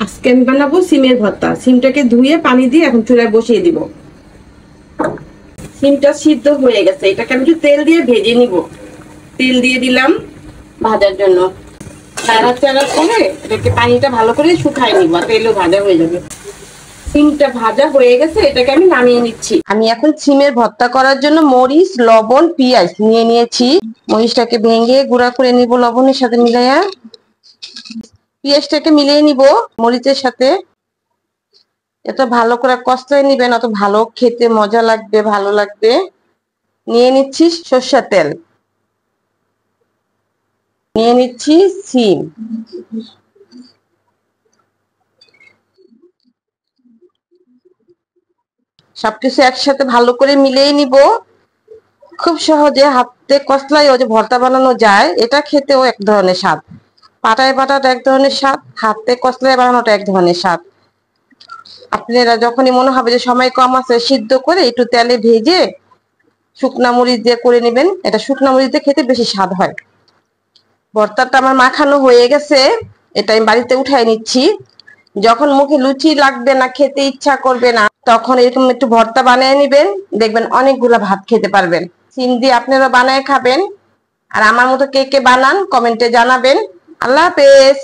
আজকে আমি বানাবো সিমের ভর্তা। সিমটাকে ধুয়ে পানি দিয়ে এখন চুলায় বসিয়ে দিব। সিমটা সিদ্ধ হয়ে গেছে, এটাকে আমি একটু তেল দিয়ে ভেজে নিব। তেল দিয়ে দিলাম ভাজার জন্য। নাড়াচাড়া করে এটাকে পানিটা ভালো করে শুকাই নিব, তেলও ভাজা হয়ে যাবে। সিমটা ভাজা হয়ে গেছে, এটাকে আমি নামিয়ে নিচ্ছি। আমি এখন সিমের ভর্তা করার জন্য মরিচ, লবণ, পেঁয়াজ নিয়ে নিয়েছি। মরিচটাকে ভেঙে গুঁড়া করে নিব লবণের সাথে মিলাইয়া। পেঁয়াজটাকে মিলিয়ে নিব মরিচের সাথে। এত ভালো করে কষলায় নিবেন, অত ভালো খেতে মজা লাগবে, ভালো লাগবে। নিয়ে নিচ্ছি সরষের তেল, নিয়ে নিচ্ছি সিম, সবকিছু একসাথে ভালো করে মিলিয়ে নিব। খুব সহজে হাতে কষলায় যে ভর্তা বানানো যায়, এটা খেতেও এক ধরনের স্বাদ। পাটায় বাটাটা এক ধরনের স্বাদ, হাতে কষলায় বানানোটা এক ধরনের স্বাদ। আপনারা যখনই মনে হবে যে সময় কম আছে, সিদ্ধ করে একটু তেলে ভেজে শুকনা মরিচ দিয়ে করে নেবেন। এটা শুকনা মরিচ দিয়ে খেতে বেশি স্বাদ হয়। ভর্তাটা আমার মাখানো হয়ে গেছে, এটা আমি বাড়িতে উঠাই নিচ্ছি। যখন মুখে লুচি লাগবে না, খেতে ইচ্ছা করবে না, তখন এরকম একটু ভর্তা বানিয়ে নিবেন, দেখবেন অনেকগুলা ভাত খেতে পারবেন। সিম দিয়ে আপনারা বানায় খাবেন। আর আমার মতো কে কে বানান কমেন্টে জানাবেন। আল্লাহ হাফেজ।